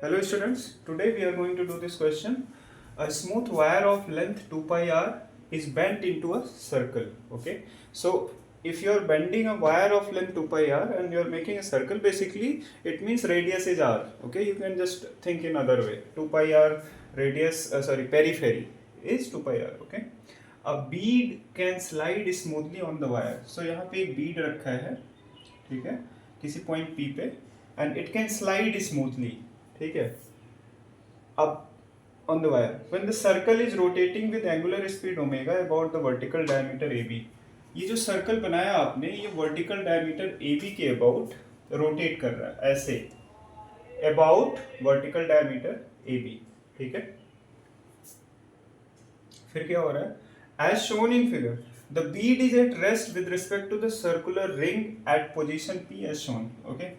Hello students, today we are going to do this question. A smooth wire of length 2 pi r is bent into a circle. Okay, so if you are bending a wire of length 2 pi r and you are making a circle, basically it means radius is r. Okay, you can just think in other way. 2 pi r radius, periphery is 2 pi r. Okay, a bead can slide smoothly on the wire. So यहाँ पे एक bead रखा है, ठीक है, किसी point P पे, and it can slide smoothly. ठीक है, अब on the wire when the circle is rotating with angular speed omega about the vertical diameter AB. ये जो सर्कल बनाया आपने, ये वर्टिकल डायमीटर AB के अबाउट रोटेट कर रहा है, ऐसे अबाउट वर्टिकल डायमीटर AB. ठीक है, फिर क्या हो रहा है? As shown in figure the bead is at rest with respect to the circular ring at position P as shown. Okay,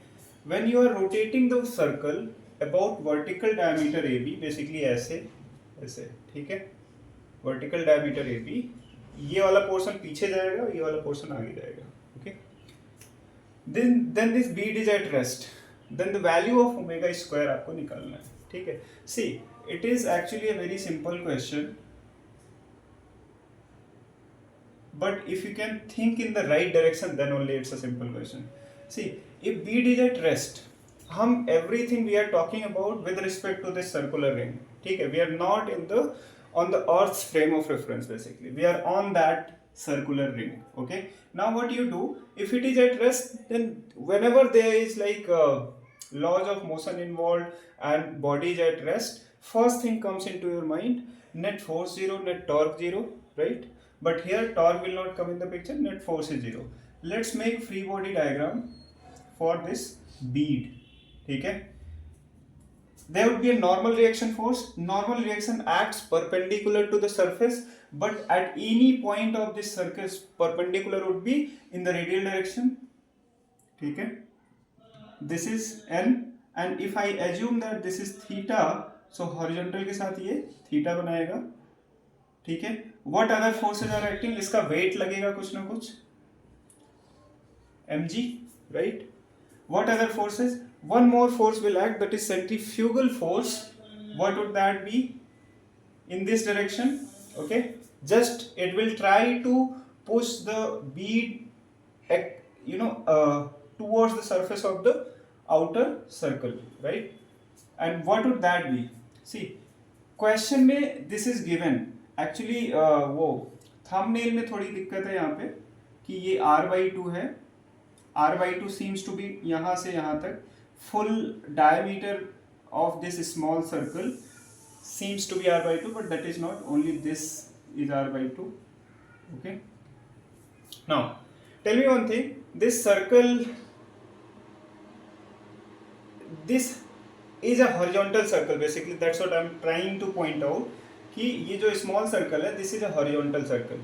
when you are rotating the circle about vertical diameter AB, basically ऐसे ऐसे, ठीक है, vertical diameter AB, ये वाला portion पीछे जाएगा, ये वाला पोर्शन आगे जाएगा. Okay, then this bead is at rest, then the value of omega square आपको निकालना है. ठीक है, see it is actually a very simple question, but if you can think in the right direction then only it's a simple question. See, if bead is at rest, हम everything we are talking about with respect to this circular ring. ठीक है, we are not in the on the earth's frame of reference, basically we are on that circular ring. Okay, now what you do, if it is at rest, then whenever there is like laws of motion involved and body is at rest, first thing comes into your mind, net force zero, net torque zero, right? But here torque will not come in the picture, net force is zero. Let's make free body diagram for this bead. ठीक है, there would be a normal reaction force. Normal reaction acts perpendicular to the surface, but at any point of this surface perpendicular would be in the radial direction. ठीक है, this is n, and if I assume that this is theta, so horizontal के साथ ये theta बनाएगा. ठीक है, what other forces are acting? इसका weight लगेगा कुछ ना कुछ, mg, right? What other forces? One more force will act, that is centrifugal force. What would that be? In this direction. Okay, just it will try to push the bead towards the surface of the outer circle, right? And what would that be? See, question में this is given. Actually वो thumbnail में थोड़ी दिक्कत है यहाँ पे कि ये r/2 है. r/2 सीम्स टू बी यहाँ से यहाँ तक, full diameter of this small circle seems to be r/2, but that is not, only this is r/2. Okay, now tell me one thing, this circle, this is a horizontal circle, basically that's what I'm trying to point out, कि ये जो small circle है, this is a horizontal circle.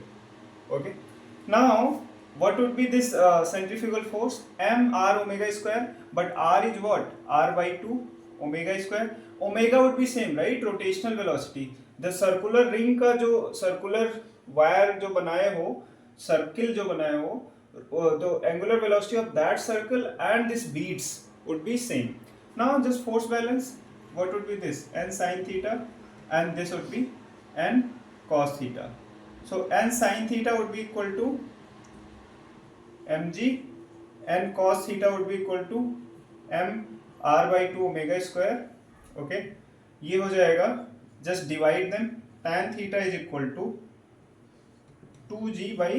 Okay, now what would be this centrifugal force? m r omega square, but r is what? r/2 omega square. Omega would be same, right? Rotational velocity. The circular ring का जो circular wire जो बनाए हो, circle जो बनाए हो, the angular velocity of that circle and this beads would be same. Now just force balance, what would be this? N sin theta, and this would be n cos theta. So n sin theta would be equal to mg, n cos theta would be equal to m r/2 omega square. Okay, ये हो जाएगा, just divide them, tan theta is equal to 2g by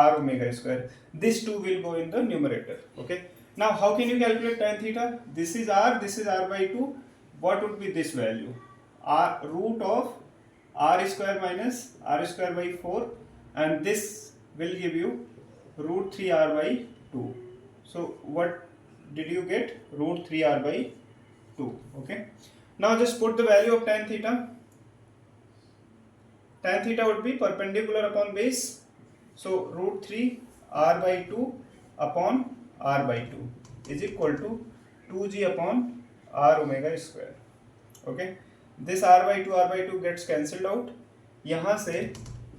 r omega square. This 2 will go in the numerator. Okay, now how can you calculate tan theta? This is r, this is r/2. What would be this value? R root of r square minus r square by 4, and this will give you root 3r/2. So what did you get? Root 3r/2. Okay, now just put the value of tan theta. Tan theta would be perpendicular upon base, so root 3r/2 upon r/2 is equal to 2g upon r omega square. Okay, this r/2 gets cancelled out. यहाँ से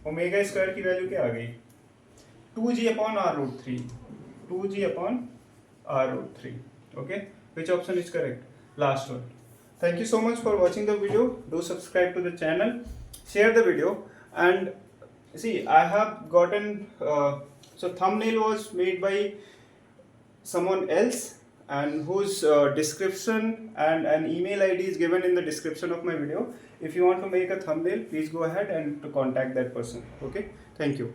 omega square की value क्या आ गई? 2g upon r root 3, 2g upon r root 3. Okay, which option is correct? Last one. Thank you so much for watching the video. Do subscribe to the channel, share the video, and see, I have gotten so thumbnail was made by someone else, and whose description and an email ID is given in the description of my video. If you want to make a thumbnail, please go ahead and to contact that person. Okay, thank you.